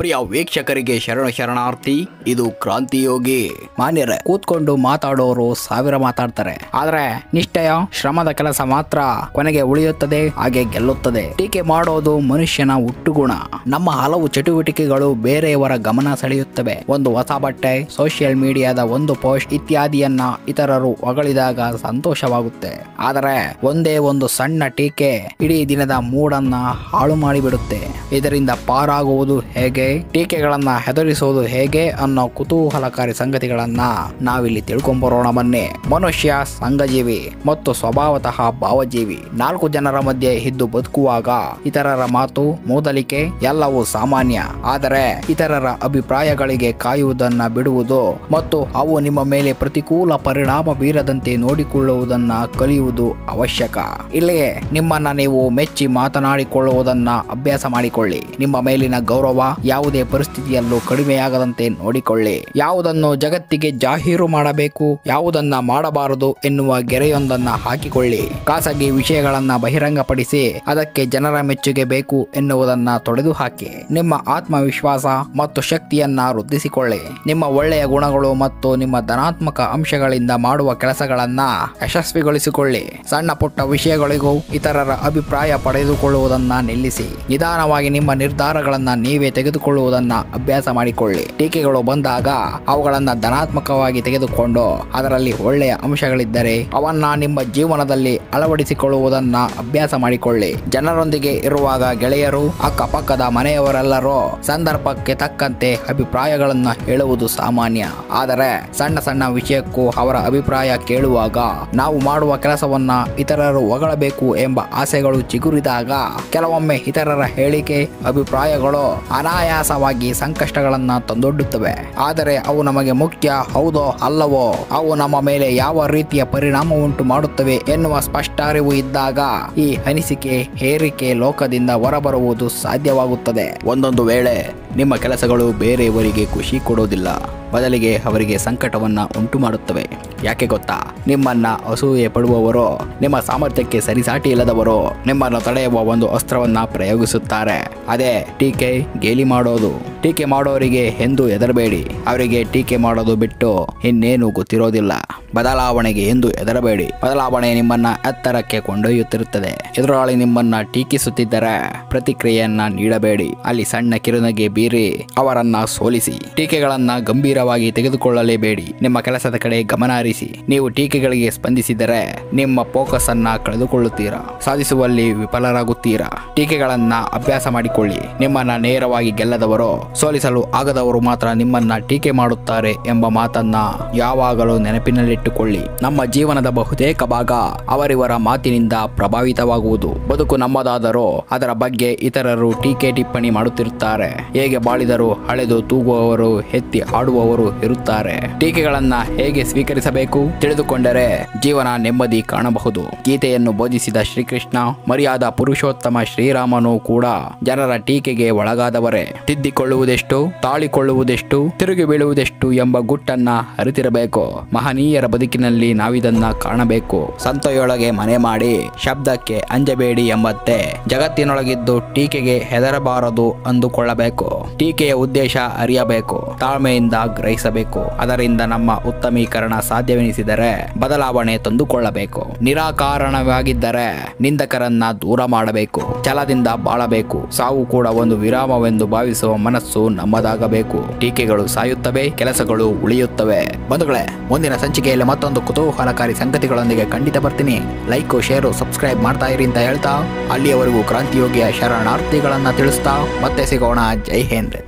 ಪ್ರಿಯ ವೀಕ್ಷಕರಿಗೆ ಶರಣಾರ್ಥಿ. ಇದು ಕ್ರಾಂತಿಯೋಗಿ. ಮಾನ್ಯರೇ, ಕೂತ್ಕೊಂಡು ಮಾತಾಡೋರು ಸಾವಿರ ಮಾತಾಡ್ತಾರೆ, ಆದ್ರೆ ನಿಷ್ಠೆಯ ಶ್ರಮದ ಕೆಲಸ ಮಾತ್ರ ಕೊನೆಗೆ ಉಳಿಯುತ್ತದೆ, ಹಾಗೆ ಗೆಲ್ಲುತ್ತದೆ. ಟೀಕೆ ಮಾಡೋದು ಮನುಷ್ಯನ ಹುಟ್ಟುಗುಣ. ನಮ್ಮ ಹಲವು ಚಟುವಟಿಕೆಗಳು ಬೇರೆಯವರ ಗಮನ ಸೆಳೆಯುತ್ತವೆ. ಒಂದು ಹೊಸ ಬಟ್ಟೆ, ಸೋಷಿಯಲ್ ಮೀಡಿಯಾದ ಒಂದು ಪೋಸ್ಟ್ ಇತ್ಯಾದಿಯನ್ನ ಇತರರು ಹೊಗಳಿದಾಗ ಸಂತೋಷವಾಗುತ್ತೆ. ಆದರೆ ಒಂದೇ ಒಂದು ಸಣ್ಣ ಟೀಕೆ ಇಡೀ ದಿನದ ಮೂಡನ್ನ ಹಾಳು ಮಾಡಿಬಿಡುತ್ತೆ. ಇದರಿಂದ ಪಾರಾಗುವುದು ಹೇಗೆ, ಟೀಕೆಗಳನ್ನ ಹೆದರಿಸುವುದು ಹೇಗೆ ಅನ್ನೋ ಕುತೂಹಲಕಾರಿ ಸಂಗತಿಗಳನ್ನ ನಾವಿಲ್ಲಿ ತಿಳ್ಕೊಂಬರೋಣ ಬನ್ನಿ. ಮನುಷ್ಯ ಸಂಘಜೀವಿ ಮತ್ತು ಸ್ವಭಾವತಃ ಭಾವಜೀವಿ. 4 ಜನರ ಮಧ್ಯೆ ಇದ್ದು ಬದುಕುವಾಗ ಇತರರ ಮಾತು, ಮೂದಲಿಕೆ ಎಲ್ಲವೂ ಸಾಮಾನ್ಯ. ಆದರೆ ಇತರರ ಅಭಿಪ್ರಾಯಗಳಿಗೆ ಕಾಯುವುದನ್ನ ಬಿಡುವುದು ಮತ್ತು ಅವು ನಿಮ್ಮ ಮೇಲೆ ಪ್ರತಿಕೂಲ ಪರಿಣಾಮ ಬೀರದಂತೆ ನೋಡಿಕೊಳ್ಳುವುದನ್ನ ಕಲಿಯುವುದು ಅವಶ್ಯಕ. ಇಲ್ಲಿಯೇ ನಿಮ್ಮನ್ನ ನೀವು ಮೆಚ್ಚಿ ಮಾತನಾಡಿಕೊಳ್ಳುವುದನ್ನ ಅಭ್ಯಾಸ ಮಾಡಿಕೊಳ್ಳಿ. ನಿಮ್ಮ ಮೇಲಿನ ಗೌರವ ಯಾವುದೇ ಪರಿಸ್ಥಿತಿಯಲ್ಲೂ ಕಡಿಮೆಯಾಗದಂತೆ ನೋಡಿಕೊಳ್ಳಿ. ಯಾವುದನ್ನು ಜಗತ್ತಿಗೆ ಜಾಹೀರು ಮಾಡಬೇಕು, ಯಾವುದನ್ನ ಮಾಡಬಾರದು ಎನ್ನುವ ಗೆರೆಯೊಂದನ್ನ ಹಾಕಿಕೊಳ್ಳಿ. ಖಾಸಗಿ ವಿಷಯಗಳನ್ನ ಬಹಿರಂಗಪಡಿಸಿ ಅದಕ್ಕೆ ಜನರ ಮೆಚ್ಚುಗೆ ಬೇಕು ಎನ್ನುವುದನ್ನ ತೊಡೆದು ಹಾಕಿ. ನಿಮ್ಮ ಆತ್ಮವಿಶ್ವಾಸ ಮತ್ತು ಶಕ್ತಿಯನ್ನ ವೃದ್ಧಿಸಿಕೊಳ್ಳಿ. ನಿಮ್ಮ ಒಳ್ಳೆಯ ಗುಣಗಳು ಮತ್ತು ನಿಮ್ಮ ಧನಾತ್ಮಕ ಅಂಶಗಳಿಂದ ಮಾಡುವ ಕೆಲಸಗಳನ್ನ ಯಶಸ್ವಿಗೊಳಿಸಿಕೊಳ್ಳಿ. ಸಣ್ಣ ಪುಟ್ಟ ವಿಷಯಗಳಿಗೂ ಇತರರ ಅಭಿಪ್ರಾಯ ಪಡೆದುಕೊಳ್ಳುವುದನ್ನ ನಿಲ್ಲಿಸಿ. ನಿಧಾನವಾಗಿ ನಿಮ್ಮ ನಿರ್ಧಾರಗಳನ್ನ ನೀವೇ ತೆಗೆದುಕೊಳ್ಳುವುದನ್ನ ಅಭ್ಯಾಸ ಮಾಡಿಕೊಳ್ಳಿ. ಟೀಕೆಗಳು ಬಂದಾಗ ಅವುಗಳನ್ನ ಧನಾತ್ಮಕವಾಗಿ ತೆಗೆದುಕೊಂಡು ಅದರಲ್ಲಿ ಒಳ್ಳೆಯ ಅಂಶಗಳಿದ್ದರೆ ಅವನ್ನ ನಿಮ್ಮ ಜೀವನದಲ್ಲಿ ಅಳವಡಿಸಿಕೊಳ್ಳುವುದನ್ನ ಅಭ್ಯಾಸ ಮಾಡಿಕೊಳ್ಳಿ. ಜನರೊಂದಿಗೆ ಇರುವಾಗ ಗೆಳೆಯರು, ಅಕ್ಕಪಕ್ಕದ ಮನೆಯವರೆಲ್ಲರೂ ಸಂದರ್ಭಕ್ಕೆ ತಕ್ಕಂತೆ ಅಭಿಪ್ರಾಯಗಳನ್ನ ಹೇಳುವುದು ಸಾಮಾನ್ಯ. ಆದರೆ ಸಣ್ಣ ಸಣ್ಣ ವಿಷಯಕ್ಕೂ ಅವರ ಅಭಿಪ್ರಾಯ ಕೇಳುವಾಗ ನಾವು ಮಾಡುವ ಕೆಲಸವನ್ನ ಇತರರು ಹೊಗಳಬೇಕು ಎಂಬ ಆಸೆಗಳು ಚಿಗುರಿದಾಗ ಕೆಲವೊಮ್ಮೆ ಇತರರ ಹೇಳಿಕೆ, ಅಭಿಪ್ರಾಯಗಳು ಅನಾಯಾಸವಾಗಿ ಸಂಕಷ್ಟಗಳನ್ನ ತಂದೊಡ್ಡುತ್ತವೆ. ಆದರೆ ಅವು ನಮಗೆ ಮುಖ್ಯ ಹೌದೋ ಅಲ್ಲವೋ, ಅವು ನಮ್ಮ ಮೇಲೆ ಯಾವ ರೀತಿಯ ಪರಿಣಾಮ ಉಂಟು ಮಾಡುತ್ತವೆ ಎನ್ನುವ ಸ್ಪಷ್ಟ ಅರಿವು ಇದ್ದಾಗ ಈ ಅನಿಸಿಕೆ ಹೇರಿಕೆ ಲೋಕದಿಂದ ಹೊರಬರುವುದು ಸಾಧ್ಯವಾಗುತ್ತದೆ. ಒಂದೊಂದು ವೇಳೆ ನಿಮ್ಮ ಕೆಲಸಗಳು ಬೇರೆಯವರಿಗೆ ಖುಷಿ ಕೊಡೋದಿಲ್ಲ, ಬದಲಿಗೆ ಅವರಿಗೆ ಸಂಕಟವನ್ನ ಉಂಟು ಮಾಡುತ್ತವೆ. ಯಾಕೆ ಗೊತ್ತಾ? ನಿಮ್ಮನ್ನ ಅಸೂಯೆ ಪಡುವವರು, ನಿಮ್ಮ ಸಾಮರ್ಥ್ಯಕ್ಕೆ ಸರಿಸಾಟಿ ಇಲ್ಲದವರು ನಿಮ್ಮನ್ನು ತಡೆಯುವ ಒಂದು ಅಸ್ತ್ರವನ್ನ ಪ್ರಯೋಗಿಸುತ್ತಾರೆ. ಅದೇ ಟೀಕೆ, ಗೇಲಿ ಮಾಡೋದು. ಟೀಕೆ ಮಾಡೋರಿಗೆ ಎಂದು ಹೆದರಬೇಡಿ. ಅವರಿಗೆ ಟೀಕೆ ಮಾಡೋದು ಬಿಟ್ಟು ಇನ್ನೇನು ಗೊತ್ತಿರೋದಿಲ್ಲ. ಬದಲಾವಣೆಗೆ ಎಂದು ಹೆದರಬೇಡಿ. ಬದಲಾವಣೆ ನಿಮ್ಮನ್ನ ಎತ್ತರಕ್ಕೆ ಕೊಂಡೊಯ್ಯುತ್ತಿರುತ್ತದೆ. ಎದುರಾಳಿ ನಿಮ್ಮನ್ನ ಟೀಕಿಸುತ್ತಿದ್ದರೆ ಪ್ರತಿಕ್ರಿಯೆಯನ್ನ ನೀಡಬೇಡಿ. ಅಲ್ಲಿ ಸಣ್ಣ ಕಿರುನಗೆ ಬೀರಿ ಅವರನ್ನ ಸೋಲಿಸಿ. ಟೀಕೆಗಳನ್ನ ಗಂಭೀರವಾಗಿ ತೆಗೆದುಕೊಳ್ಳಲೇಬೇಡಿ. ನಿಮ್ಮ ಕೆಲಸದ ಕಡೆ ಗಮನ ಹರಿಸಿ. ನೀವು ಟೀಕೆಗಳಿಗೆ ಸ್ಪಂದಿಸಿದರೆ ನಿಮ್ಮ ಫೋಕಸ್ ಅನ್ನ ಕಳೆದುಕೊಳ್ಳುತ್ತೀರಾ, ಸಾಧಿಸುವಲ್ಲಿ ವಿಫಲರಾಗುತ್ತೀರಾ. ಟೀಕೆಗಳನ್ನ ಅಭ್ಯಾಸ ಮಾಡಿಕೊಳ್ಳಿ. ನಿಮ್ಮನ್ನ ನೇರವಾಗಿ ಗೆಲ್ಲದವರು, ಸೋಲಿಸಲು ಆಗದವರು ಮಾತ್ರ ನಿಮ್ಮನ್ನ ಟೀಕೆ ಮಾಡುತ್ತಾರೆ ಎಂಬ ಮಾತನ್ನ ಯಾವಾಗಲೂ ನೆನಪಿನಲ್ಲಿಟ್ಟುಕೊಳ್ಳಿ. ನಮ್ಮ ಜೀವನದ ಬಹುತೇಕ ಭಾಗ ಅವರಿವರ ಮಾತಿನಿಂದ ಪ್ರಭಾವಿತವಾಗುವುದು. ಬದುಕು ನಮ್ಮದಾದರೂ ಅದರ ಬಗ್ಗೆ ಇತರರು ಟೀಕೆ ಟಿಪ್ಪಣಿ ಮಾಡುತ್ತಿರುತ್ತಾರೆ. ಹೇಗೆ ಬಾಳಿದರೂ ಅಳೆದು ತೂಗುವವರು, ಎತ್ತಿ ಆಡುವವರು ಇರುತ್ತಾರೆ. ಟೀಕೆಗಳನ್ನ ಹೇಗೆ ಸ್ವೀಕರಿಸಬೇಕು ತಿಳಿದುಕೊಂಡರೆ ಜೀವನ ನೆಮ್ಮದಿ ಕಾಣಬಹುದು. ಗೀತೆಯನ್ನು ಬೋಧಿಸಿದ ಶ್ರೀಕೃಷ್ಣ, ಮರ್ಯಾದಾ ಪುರುಷೋತ್ತಮ ಶ್ರೀರಾಮನು ಕೂಡ ಜನರ ಟೀಕೆಗೆ ಒಳಗಾದವರೇ. ತಿದ್ದಿಕೊಳ್ಳುವುದೆಷ್ಟು, ತಾಳಿಕೊಳ್ಳುವುದೆಷ್ಟು, ತಿರುಗಿ ಬೀಳುವುದೆಷ್ಟು ಎಂಬ ಗುಟ್ಟನ್ನ ಅರಿತಿರಬೇಕು. ಮಹನೀಯರ ಬದುಕಿನಲ್ಲಿ ನಾವಿದನ್ನ ಕಾಣಬೇಕು. ಸಂತೆಯೊಳಗೆ ಮನೆ ಮಾಡಿ ಶಬ್ದಕ್ಕೆ ಅಂಜಬೇಡಿ ಎಂಬಂತೆ ಜಗತ್ತಿನೊಳಗಿದ್ದು ಟೀಕೆಗೆ ಹೆದರಬಾರದು ಅಂದುಕೊಳ್ಳಬೇಕು. ಟೀಕೆಯ ಉದ್ದೇಶ ಅರಿಯಬೇಕು, ತಾಳ್ಮೆಯಿಂದ ಗ್ರಹಿಸಬೇಕು. ಅದರಿಂದ ನಮ್ಮ ಉತ್ತಮೀಕರಣ ಸಾಧ್ಯವೆನಿಸಿದರೆ ಬದಲಾವಣೆ ತಂದುಕೊಳ್ಳಬೇಕು. ನಿರಾಕಾರಣವಾಗಿದ್ದರೆ ನಿಂದಕರನ್ನ ದೂರ ಮಾಡಬೇಕು. ಛಲದಿಂದ ಬಾಳಬೇಕು. ಸಾವು ಕೂಡ ಒಂದು ವಿರಾಮವೆಂದು ಭಾವಿಸುವ ಮನಸ್ಸು ನಮ್ಮದಾಗಬೇಕು. ಟೀಕೆಗಳು ಸಾಯುತ್ತವೆ, ಕೆಲಸಗಳು ಉಳಿಯುತ್ತವೆ. ಬಂಧುಗಳೇ, ಮುಂದಿನ ಸಂಚಿಕೆಯಲ್ಲಿ ಮತ್ತೊಂದು ಕುತೂಹಲಕಾರಿ ಸಂಗತಿಗಳೊಂದಿಗೆ ಖಂಡಿತ ಬರ್ತೀನಿ. ಲೈಕ್, ಶೇರು, ಸಬ್ಸ್ಕ್ರೈಬ್ ಮಾಡ್ತಾ ಇರಿ ಅಂತ ಹೇಳ್ತಾ ಅಲ್ಲಿಯವರೆಗೂ ಕ್ರಾಂತಿಯೋಗಿಯ ಶರಣಾರ್ಥಿಗಳನ್ನ ತಿಳಿಸ್ತಾ ಮತ್ತೆ ಸಿಗೋಣ. ಜೈ ಹಿಂದ್.